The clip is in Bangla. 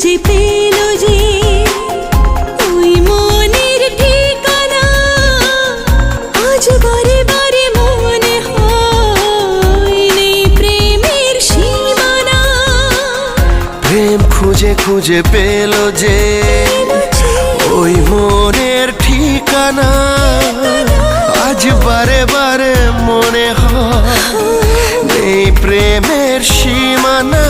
খুঁজে পেল যে ওই মনের ঠিকানা, আজ বারে বারে মনে হয় নেই প্রেমের সীমানা। প্রেম খুঁজে খুঁজে পেল যে ওই মনের ঠিকানা, আজ বারে বারে মনে হয় নেই প্রেমের সীমানা।